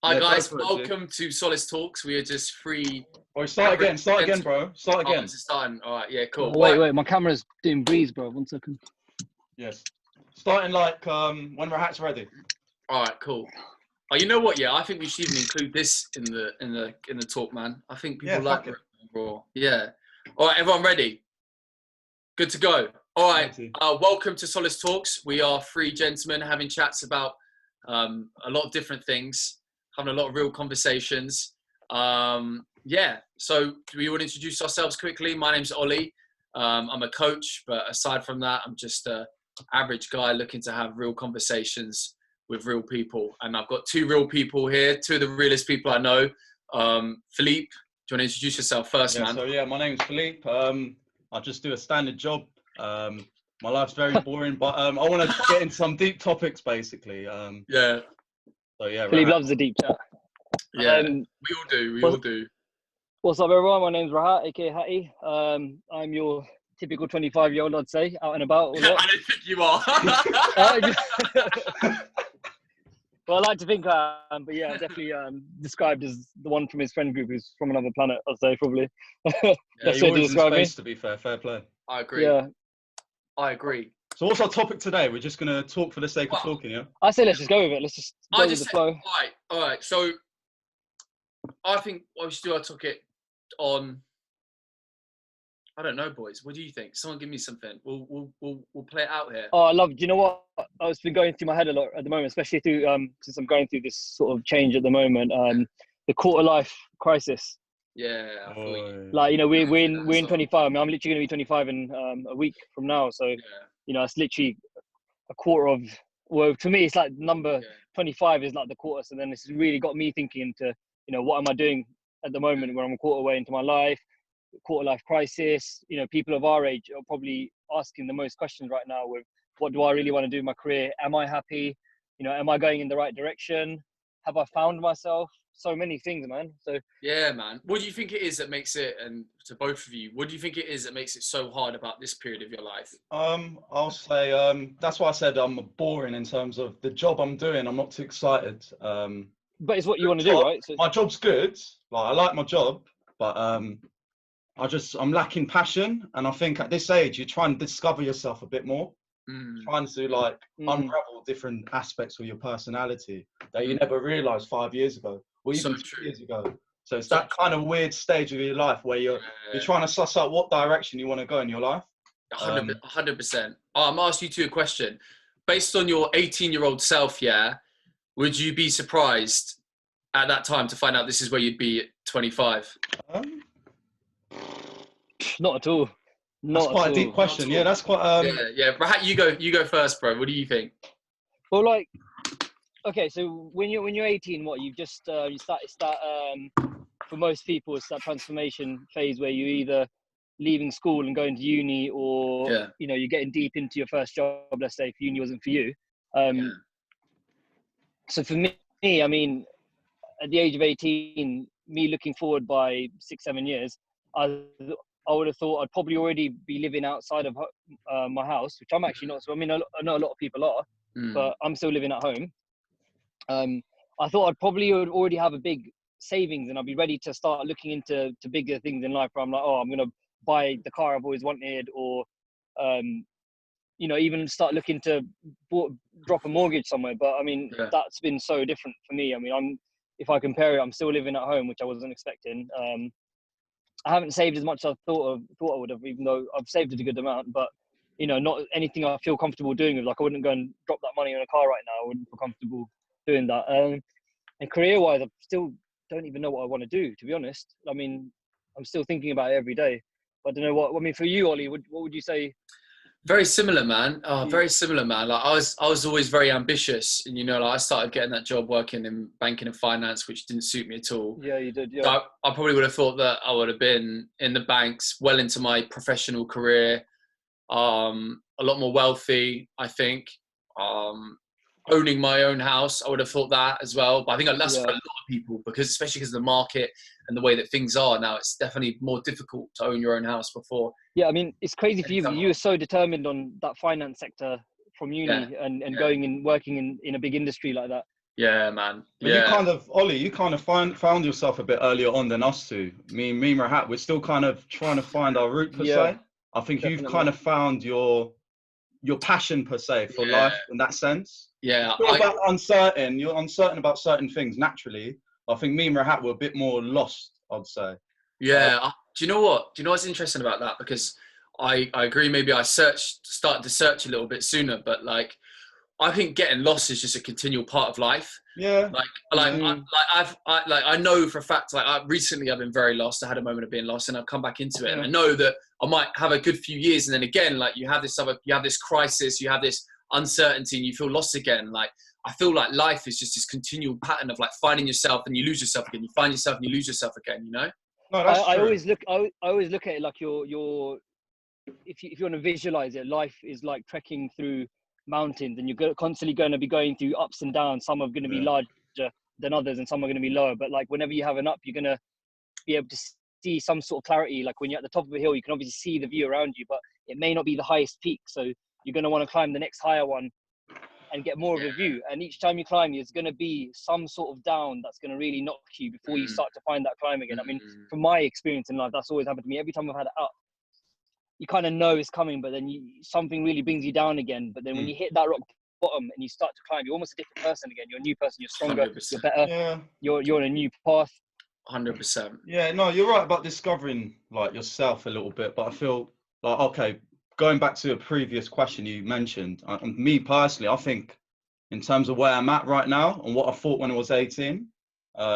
Hi Yeah, guys, go for it, welcome to Solace Talks. We are just free. Bro, start again, bro. Start Oh, again. it's starting. All right, yeah, cool. Wait, my camera's doing breeze, bro. 1 second. Yes. Starting like when Rahat's ready. All right, cool. Oh, you know what? Yeah, I think we should even include this in the talk, man. I think people like it. Raw. Yeah. All right, everyone ready? Good to go. All right. Welcome to Solace Talks. We are three gentlemen having chats about a lot of different things, having a lot of real conversations. Yeah. So do we want to introduce ourselves quickly? My name's Ollie. I'm a coach, but aside from that, I'm just an average guy looking to have real conversations with real people. And I've got two real people here, two of the realest people I know. Philippe, do you want to introduce yourself first, man? So yeah, my name's Philippe. I just do a standard job. My life's very boring, but I want to get into some deep topics, basically. Yeah. So yeah, Philippe loves the deep chat. Yeah, we all do. We all do. What's up, everyone? My name's Rahat, aka Hattie. I'm your typical 25-year-old, I'd say, out and about. I don't think you are. Well, I like to think I am, but yeah, definitely described as the one from his friend group who's from another planet, I'd say, probably. That's way to describe me. To be fair play. I agree. Yeah. I agree. So what's our topic today? We're just going to talk for the sake of talking, yeah? I say let's just go with it. Let's just go with the flow. All right. So I think we should do our topic on, I don't know, boys. What do you think? Someone give me something. We'll play it out here. Oh, I love. Do you know what? I've been going through my head a lot at the moment, especially through since I'm going through this sort of change at the moment. The quarter life crisis. Yeah. Like, you know, we're in 25. I mean, I'm literally going to be 25 in a week from now. So, you know, it's literally a quarter of. Well, for me, it's like number 25 is like the quarter. So then it's really got me thinking into, you know, what am I doing at the moment when I'm a quarter way into my life? Quarter life crisis. You know, people of our age are probably asking the most questions right now with what do I really want to do in my career? Am I happy? You know, am I going in the right direction? Have I found myself? So many things, man. So yeah, man. What do you think it is that makes it, and to both of you, what do you think it is that makes it so hard about this period of your life? I'll say that's why I said I'm boring in terms of the job I'm doing. I'm not too excited. But it's what you want to do, right? So my job's good. Like, I like my job, but I'm lacking passion. And I think at this age, you're trying to discover yourself a bit more. Trying to like unravel different aspects of your personality that you never realized 5 years ago or even 2 years ago. So it's that kind of weird stage of your life where you're trying to suss out what direction you want to go in your life. 100%. I'm asking you two a question. Based on your 18-year-old self, would you be surprised at that time to find out this is where you'd be at 25? Not at all. That's quite a deep question. Yeah, that's quite. Yeah. Rahat, you go first, bro. What do you think? Well, like, okay, so when you're 18, what you've just you start for most people it's that transformation phase where you either leaving school and going to uni, or you know, you're getting deep into your first job. Let's say if uni wasn't for you. So for me, I mean, at the age of 18, me looking forward by 6-7 years, I would have thought I'd probably already be living outside of my house, which I'm actually not. So I mean, I know a lot of people are, but I'm still living at home. I thought I'd probably already have a big savings, and I'd be ready to start looking into bigger things in life. Where I'm like, oh, I'm gonna buy the car I've always wanted, or you know, even start looking to drop a mortgage somewhere. But I mean, that's been so different for me. I mean, if I compare it, I'm still living at home, which I wasn't expecting. I haven't saved as much as I thought I would have, even though I've saved a good amount. But you know, not anything I feel comfortable doing with. Like, I wouldn't go and drop that money on a car right now. I wouldn't feel comfortable doing that. And career-wise, I still don't even know what I want to do, to be honest. I mean, I'm still thinking about it every day. But I don't know what. I mean, for you, Ollie, what would you say? Very similar, man. Very similar, man. Like, I was always very ambitious, and you know, like, I started getting that job working in banking and finance, which didn't suit me at all. Yeah, you did. Yeah. So I probably would have thought that I would have been in the banks, well into my professional career, a lot more wealthy, I think. Owning my own house, I would have thought that as well. But I think that's for a lot of people, because especially because of the market and the way that things are now, it's definitely more difficult to own your own house before. Yeah, I mean, it's crazy for you. You were so determined on that finance sector from uni and going and working in a big industry like that. Yeah, man. But yeah. you kind of, Ollie, you kind of found yourself a bit earlier on than us two. Me and Rahat, we're still kind of trying to find our route per se. I think definitely. you've kind of found your passion per se for life in that sense. Yeah. You're uncertain about certain things naturally. I think me and Rahat were a bit more lost, I'd say. Yeah. Do you know what? Do you know what's interesting about that? Because I agree. Maybe I started to search a little bit sooner, but like, I think getting lost is just a continual part of life. Yeah. I know for a fact, recently I've been very lost. I had a moment of being lost and I've come back into it. And I know that I might have a good few years. And then again, like you have this crisis, you have this uncertainty and you feel lost again. Like, I feel like life is just this continual pattern of like finding yourself and you lose yourself again. You find yourself and you lose yourself again, you know? No, that's true. I always look at it like your if you want to visualize it, life is like trekking through mountains, and you're constantly going to be going through ups and downs. Some are going to be larger than others, and some are going to be lower. But like whenever you have an up, you're going to be able to see some sort of clarity. Like when you're at the top of a hill, you can obviously see the view around you, but it may not be the highest peak. So you're going to want to climb the next higher one and get more of a view. And each time you climb, there's going to be some sort of down that's going to really knock you before you start to find that climb again. I mean, from my experience in life, that's always happened to me. Every time I've had it up, you kind of know it's coming, but then something really brings you down again. But then when you hit that rock bottom and you start to climb, you're almost a different person again. You're a new person. You're stronger. 100%. You're better. You're on a new path. 100%. Yeah, no, you're right about discovering like yourself a little bit. But I feel like, okay, going back to a previous question you mentioned, me personally, I think in terms of where I'm at right now and what I thought when I was 18.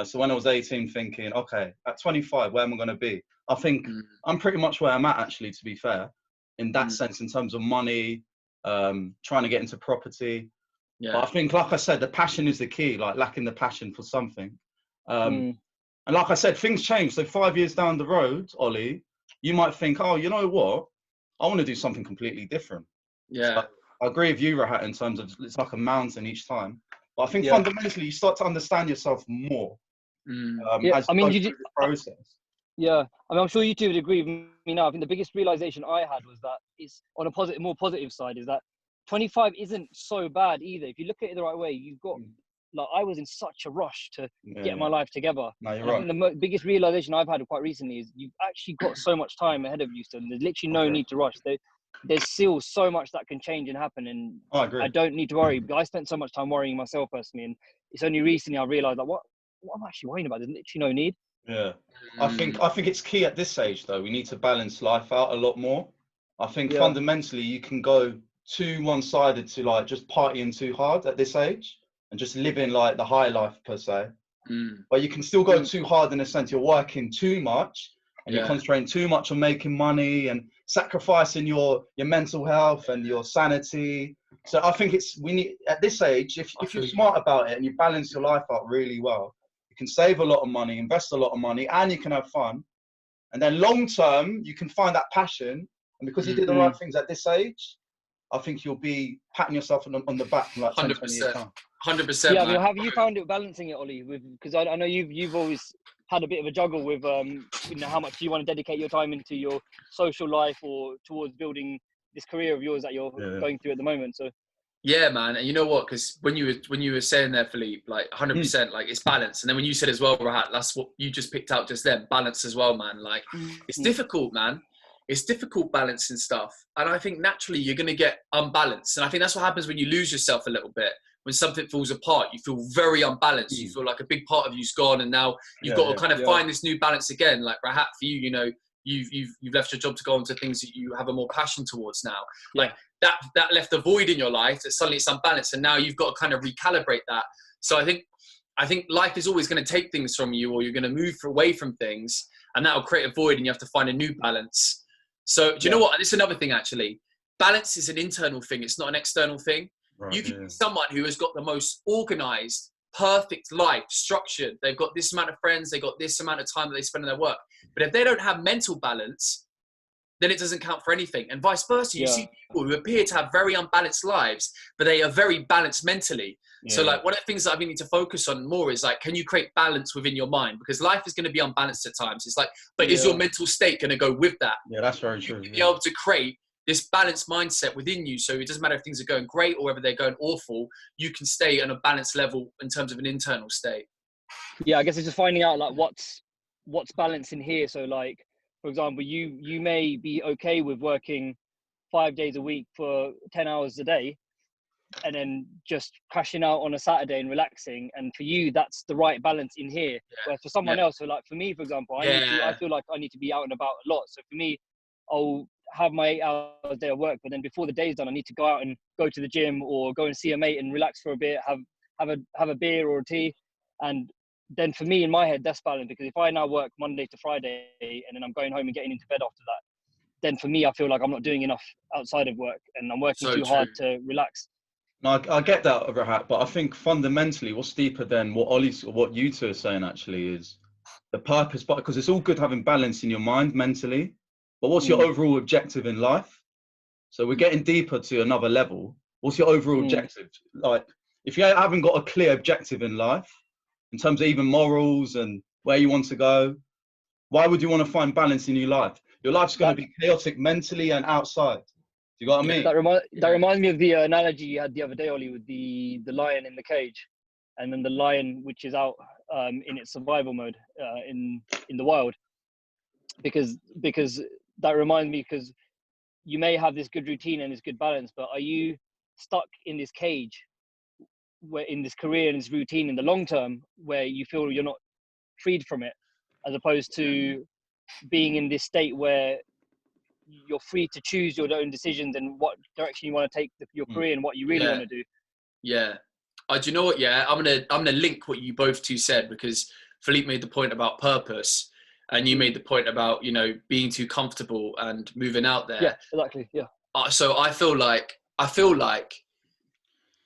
So when I was 18, thinking, okay, at 25, where am I going to be? I think I'm pretty much where I'm at, actually, to be fair, in that sense, in terms of money, trying to get into property. Yeah. But I think, like I said, the passion is the key, like lacking the passion for something. And like I said, things change. So 5 years down the road, Ollie, you might think, oh, you know what? I want to do something completely different. Yeah. So I agree with you, Rahat, in terms of it's like a mountain each time. But I think fundamentally, you start to understand yourself more as you go through the process. Yeah, I mean, I'm sure you two would agree with me now. I think the biggest realization I had was that it's on a more positive side is that 25 isn't so bad either. If you look at it the right way, you've got, like, I was in such a rush to get my life together. No, you're right. I think the biggest realization I've had quite recently is you've actually got so much time ahead of you still. There's literally no need to rush. There's still so much that can change and happen, and I agree. I don't need to worry. I spent so much time worrying myself personally, and it's only recently I realized like what am I actually worrying about? There's literally no need. Yeah, I think it's key at this age though. We need to balance life out a lot more. I think fundamentally you can go too one-sided to like just partying too hard at this age and just living like the high life per se. But you can still go too hard in a sense you're working too much and you're concentrating too much on making money and sacrificing your mental health and your sanity. So I think we need at this age, if you're smart about it and you balance your life out really well, you can save a lot of money, invest a lot of money, and you can have fun. And then long term, you can find that passion. And because you did the right things at this age, I think you'll be patting yourself on the back in like 10, 20 years time. 100%. Yeah, I mean, have you found it balancing it, Ollie? Because I know you've always had a bit of a juggle with how much do you want to dedicate your time into your social life or towards building this career of yours that you're going through at the moment. So yeah, man. And you know what? Because when you were saying there, Philippe, like 100%, like it's balance. And then when you said as well, Rahat, that's what you just picked out just then, balance as well, man. Like it's difficult, man. It's difficult balancing stuff. And I think naturally you're going to get unbalanced. And I think that's what happens when you lose yourself a little bit. When something falls apart, you feel very unbalanced. You feel like a big part of you's gone. And now you've got to kind of find this new balance again. Like Rahat, for you, you know, you've left your job to go on to things that you have a more passion towards now. Like that left a void in your life that suddenly it's unbalanced. And now you've got to kind of recalibrate that. So I think life is always going to take things from you, or you're going to move away from things, and that'll create a void and you have to find a new balance. So do you know what? This is another thing, actually. Balance is an internal thing. It's not an external thing. Right, you can be someone who has got the most organized, perfect life, structured. They've got this amount of friends. They've got this amount of time that they spend on their work. But if they don't have mental balance, then it doesn't count for anything. And vice versa. You see people who appear to have very unbalanced lives, but they are very balanced mentally. So like one of the things that I think need to focus on more is like, can you create balance within your mind? Because life is going to be unbalanced at times. It's like, but is your mental state going to go with that? Yeah, that's very true. Be able to create this balanced mindset within you. So it doesn't matter if things are going great or whether they're going awful, you can stay on a balanced level in terms of an internal state. Yeah, I guess it's just finding out like what's balanced in here. So like, for example, you may be okay with working 5 days a week for 10 hours a day and then just crashing out on a Saturday and relaxing. And for you, that's the right balance in here. Where for someone else, so like for me, for example, I feel like I need to be out and about a lot. So for me, I'll have my 8 hours a day of work, but then before the day's done, I need to go out and go to the gym or go and see a mate and relax for a bit, have a beer or a tea. And then for me, in my head, that's balance, because if I now work Monday to Friday and then I'm going home and getting into bed after that, then for me, I feel like I'm not doing enough outside of work and I'm working too hard to relax. No, I get that, Rahat, but I think fundamentally what's deeper than what you two are saying actually is the purpose, but because it's all good having balance in your mind mentally, but what's your overall objective in life? So we're getting deeper to another level. What's your overall objective? Like, if you haven't got a clear objective in life, in terms of even morals and where you want to go, why would you want to find balance in your life? Your life's going to be chaotic mentally and outside. Do you got what I mean? That reminds me of the analogy you had the other day, Ollie, with the lion in the cage, and then the lion which is out in its survival mode in the wild. Because that reminds me, because you may have this good routine and this good balance, but are you stuck in this cage, where in this career and this routine in the long term, where you feel you're not freed from it, as opposed to being in this state where you're free to choose your own decisions and what direction you want to take your career and what you really want to do. Yeah. Do you know what? Yeah, I'm gonna link what you both two said, because Philippe made the point about purpose, and you made the point about, you know, being too comfortable and moving out there. Yeah, exactly. Yeah. So I feel like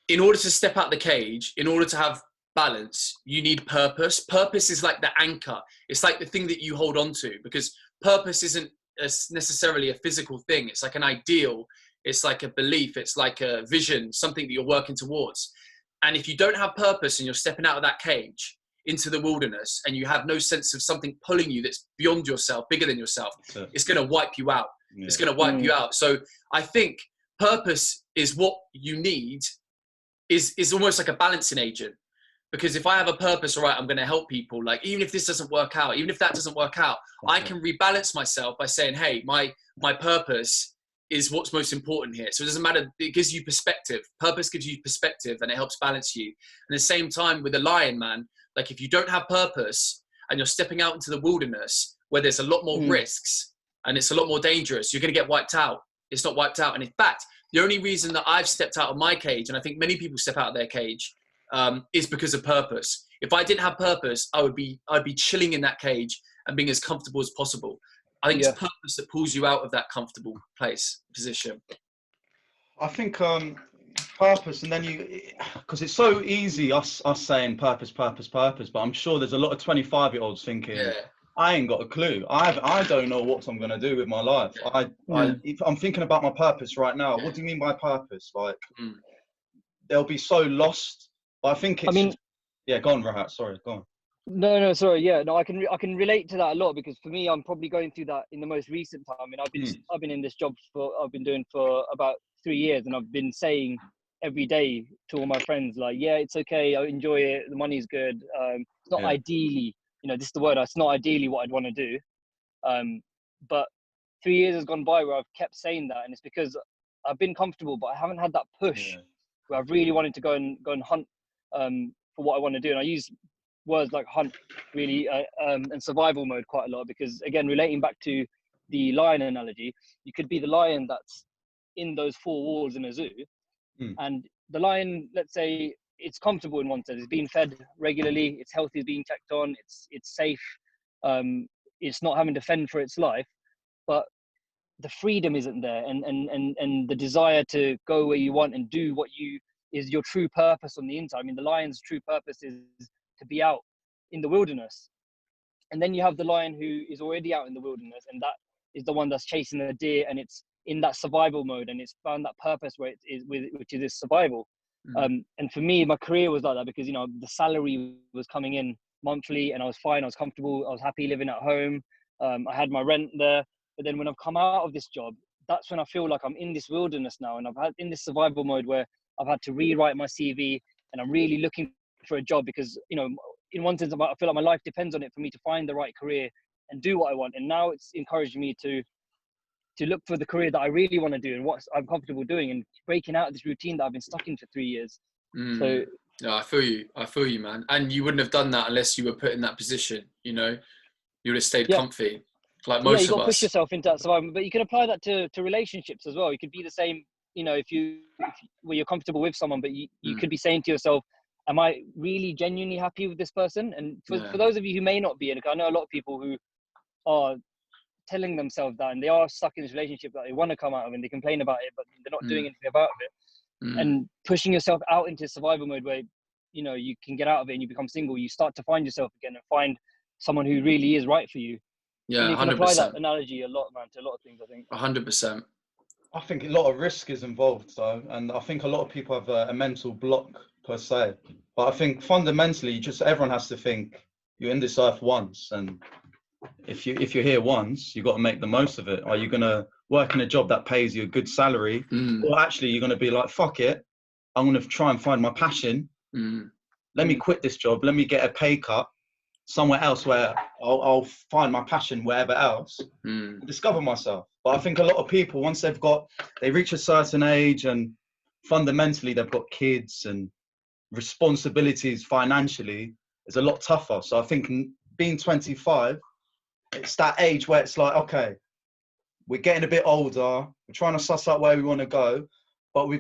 in order to step out the cage, in order to have balance, you need purpose. Purpose is like the anchor. It's like the thing that you hold on to, because purpose isn't necessarily a physical thing. It's like an ideal. It's like a belief. It's like a vision, something that you're working towards. And if you don't have purpose and you're stepping out of that cage into the wilderness and you have no sense of something pulling you that's beyond yourself, bigger than yourself, it's going to wipe you out. Yeah. It's going to wipe you out. So I think purpose is what you need, is almost like a balancing agent. Because if I have a purpose, all right, I'm going to help people. Like, even if this doesn't work out, even if that doesn't work out, I can rebalance myself by saying, hey, my purpose is what's most important here. So it doesn't matter. It gives you perspective. Purpose gives you perspective, and it helps balance you. And at the same time with the lion, man, like if you don't have purpose and you're stepping out into the wilderness where there's a lot more risks and it's a lot more dangerous, you're going to get wiped out. It's not wiped out. And in fact, the only reason that I've stepped out of my cage, and I think many people step out of their cage, is because of purpose. If I didn't have purpose, I'd be chilling in that cage and being as comfortable as possible. I think it's purpose that pulls you out of that comfortable position. I think purpose, and then because it's so easy us saying purpose, but I'm sure there's a lot of 25-year-olds thinking, I ain't got a clue. I don't know what I'm going to do with my life. I'm thinking about my purpose right now. What do you mean by purpose? Like, they'll be so lost. But I think it's... go on, Rahat. Sorry, go on. No, sorry. Yeah, no, I can relate to that a lot, because for me, I'm probably going through that in the most recent time. I mean, I've been in this job I've been doing for about 3 years, and I've been saying every day to all my friends, like, yeah, it's okay, I enjoy it, the money's good. It's not ideally, this is the word, it's not ideally what I'd want to do. But 3 years has gone by where I've kept saying that, and it's because I've been comfortable, but I haven't had that push where I've really wanted to go and hunt for what I want to do. And I use words like hunt really and survival mode quite a lot, because again, relating back to the lion analogy, you could be the lion that's in those 4 walls in a zoo, and the lion, let's say, it's comfortable in one sense, it's being fed regularly, it's healthy, it's being checked on, it's safe, it's not having to fend for its life, but the freedom isn't there, and the desire to go where you want and do what is your true purpose on the inside. I mean, the lion's true purpose is to be out in the wilderness. And then you have the lion who is already out in the wilderness, and that is the one that's chasing the deer, and it's in that survival mode, and it's found that purpose where it is which is this survival. And for me, my career was like that, because the salary was coming in monthly, and I was fine, I was comfortable, I was happy living at home, I had my rent there. But then when I've come out of this job, that's when I feel like I'm in this wilderness now, and I've had in this survival mode where I've had to rewrite my CV, and I'm really looking for a job because, you know, in one sense, I feel like my life depends on it for me to find the right career and do what I want. And now it's encouraging me to look for the career that I really want to do and what I'm comfortable doing, and breaking out of this routine that I've been stuck in for 3 years. So yeah, I feel you, man. And you wouldn't have done that unless you were put in that position, you know. You would have stayed comfy, like most of us. You got to push yourself into that survival, but you can apply that to relationships as well. You could be the same, you know, if you're comfortable with someone, but you could be saying to yourself, am I really genuinely happy with this person? And for those of you who may not be, and I know a lot of people who are telling themselves that, and they are stuck in this relationship that they want to come out of, and they complain about it, but they're not doing anything about it. And pushing yourself out into survival mode where, you know, you can get out of it and you become single, you start to find yourself again and find someone who really is right for you. Yeah, and you can 100%. apply that analogy a lot, man, to a lot of things, I think. 100%. I think a lot of risk is involved, though, and I think a lot of people have a mental block per se. But I think fundamentally, just everyone has to think you're in this earth once, and if you're here once, you've got to make the most of it. Are you going to work in a job that pays you a good salary, or actually you're going to be like, fuck it, I'm going to try and find my passion. Let me quit this job. Let me get a pay cut somewhere else where I'll find my passion wherever else, and discover myself. But I think a lot of people, once they reach a certain age and fundamentally they've got kids and responsibilities financially, is a lot tougher. So I think being 25, it's that age where it's like, okay, we're getting a bit older, we're trying to suss out where we want to go, but we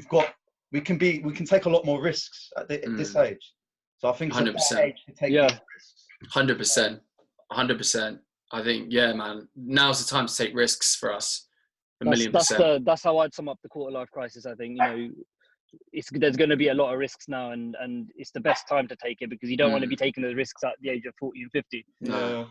can take a lot more risks at this age. So I think it's 100%. A age to take these risks. 100%. I think, yeah, man, now's the time to take risks for us. That's how I'd sum up the quarter life crisis. I think, you know, there's going to be a lot of risks now, and it's the best time to take it, because you don't want to be taking those risks at the age of 40 and 50. Yeah.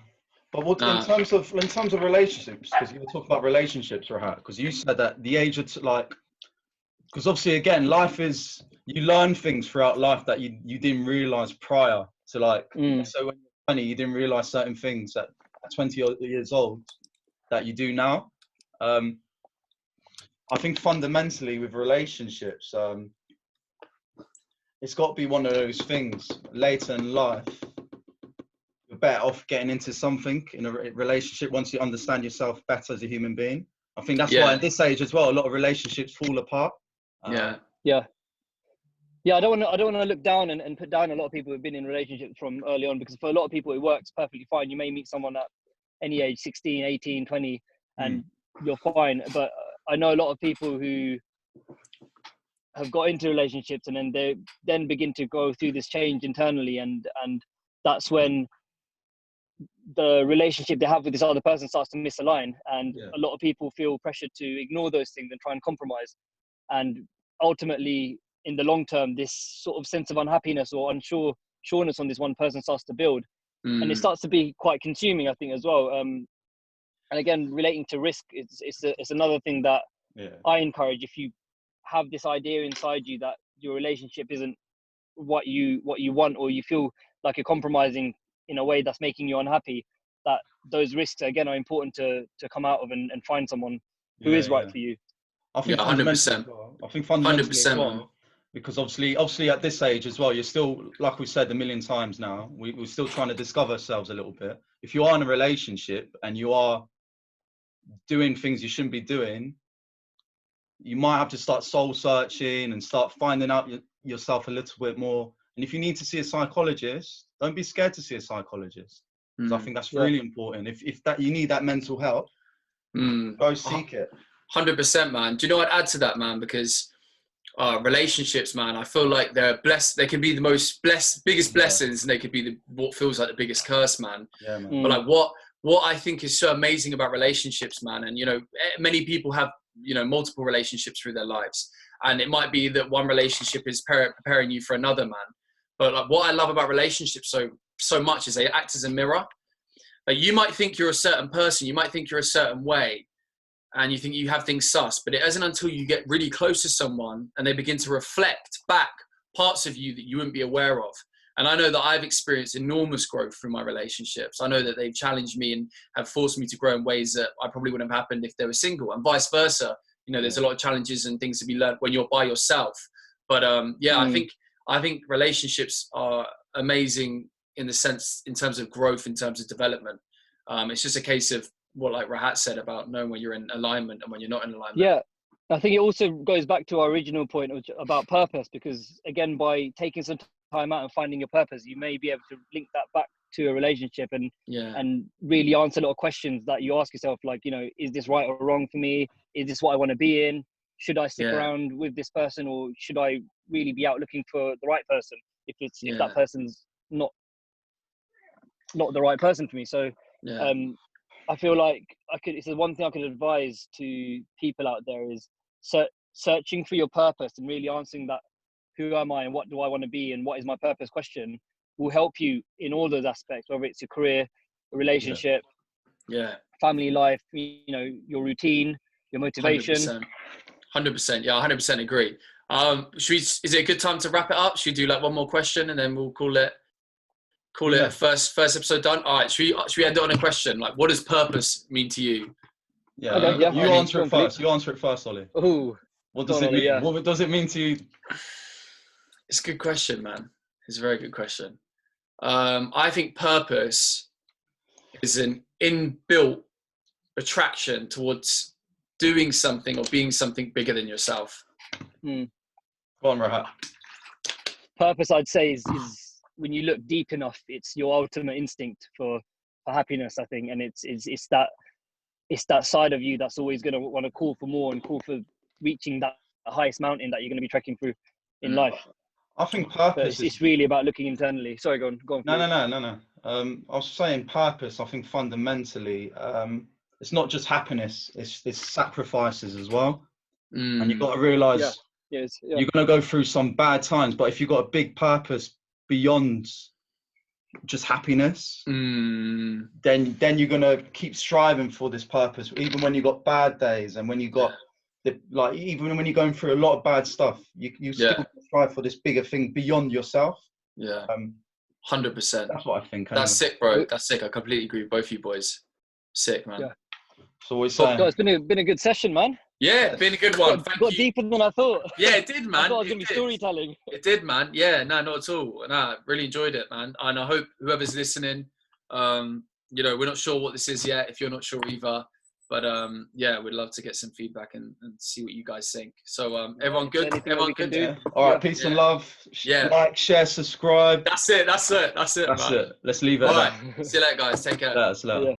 But in terms of relationships, because you were talking about relationships, Rahat, because you said that the age of because obviously again, life is, you learn things throughout life that you didn't realize prior to so when you're 20, you didn't realize certain things at 20 years old that you do now. I think fundamentally with relationships, it's got to be one of those things later in life. You're better off getting into something in a relationship once you understand yourself better as a human being. I think that's why at this age as well, a lot of relationships fall apart. I don't want to look down and put down a lot of people who've been in relationships from early on, because for a lot of people it works perfectly fine. You may meet someone at any age, 16, 18, 20, and you're fine. But I know a lot of people who have got into relationships and then they begin to go through this change internally, and that's when the relationship they have with this other person starts to misalign, and a lot of people feel pressured to ignore those things and try and compromise, and ultimately in the long term this sort of sense of unhappiness or unsureness on this one person starts to build, and it starts to be quite consuming, I think, as well. And again, relating to risk, it's another thing that I encourage. If you have this idea inside you that your relationship isn't what you want, or you feel like you're compromising in a way that's making you unhappy, that those risks again are important to come out of and find someone who is right for you. I think 100%. I think fundamentally 100%, as well, because obviously at this age as well, you're still, like we said a million times now, we're still trying to discover ourselves a little bit. If you are in a relationship and you are doing things you shouldn't be doing, you might have to start soul searching and start finding out yourself a little bit more. And if you need to see a psychologist, don't be scared to see a psychologist, because I think that's really important. If that you need that mental help, go seek it. 100%, man. Do you know what I'd add to that, man? Because relationships, man, I feel like they're blessed. They can be the most biggest blessings, and they could be what feels like the biggest curse, man. Yeah, man. But like what I think is so amazing about relationships, man, and you know, many people have, you know, multiple relationships through their lives, and it might be that one relationship is preparing you for another, man. But like, what I love about relationships so much is they act as a mirror. Like, you might think you're a certain person, you might think you're a certain way, and you think you have things sus, but it isn't until you get really close to someone and they begin to reflect back parts of you that you wouldn't be aware of. And I know that I've experienced enormous growth through my relationships. I know that they've challenged me and have forced me to grow in ways that I probably wouldn't have happened if they were single, and vice versa. you know, there's a lot of challenges and things to be learned when you're by yourself. But I think relationships are amazing in terms of growth, in terms of development. It's just a case of what, like Rahat said, about knowing when you're in alignment and when you're not in alignment. Yeah, I think it also goes back to our original point about purpose, because again, by taking some time out and finding your purpose, you may be able to link that back to a relationship and really answer a lot of questions that you ask yourself, like, you know, is this right or wrong for me? Is this what I want to be in? Should I stick around with this person, or should I really be out looking for the right person if that person's not the right person for me? So I feel like it's the one thing I could advise to people out there is searching for your purpose and really answering that, who am I and what do I want to be and what is my purpose question, will help you in all those aspects, whether it's your career, a relationship, family life, you know, your routine, your motivation. 100%. Yeah, 100% agree. Is it a good time to wrap it up? Should we do like one more question and then we'll call it a first episode done? All right. Should we end it on a question? Like, what does purpose mean to you? Yeah. Okay, you answer it first. You answer it first, Ollie. Ooh. What does it mean? Yeah. What does it mean to you? It's a good question, man. It's a very good question. I think purpose is an inbuilt attraction towards doing something or being something bigger than yourself. Go on, Rahat. Purpose, I'd say, is when you look deep enough, it's your ultimate instinct for happiness, I think, and it's that side of you that's always going to want to call for more and call for reaching that highest mountain that you're going to be trekking through in life. I think purpose it's really about looking internally. Sorry, go on. No. I was saying purpose, I think fundamentally, it's not just happiness, it's sacrifices as well. And you've got to realise you're going to go through some bad times, but if you've got a big purpose beyond just happiness, then you're going to keep striving for this purpose, even when you've got bad days and when you got even when you're going through a lot of bad stuff, you still strive for this bigger thing beyond yourself. 100%. That's what I think. That's sick, bro. That's sick. I completely agree with both of you boys. Sick, man. Yeah. So we're saying. It's been a good session, man. Yeah, been a good one. Got deeper than I thought. Yeah, it did, man. I thought it was going to be storytelling. It did, man. Yeah, no, not at all. No, really enjoyed it, man. And I hope whoever's listening, you know, we're not sure what this is yet, if you're not sure either. But we'd love to get some feedback and see what you guys think. So everyone good? Everyone good? Yeah. All right, peace and love. Like, share, subscribe. That's it. That's it, man. Let's leave it. All right. See you later, guys. Take care. That's love.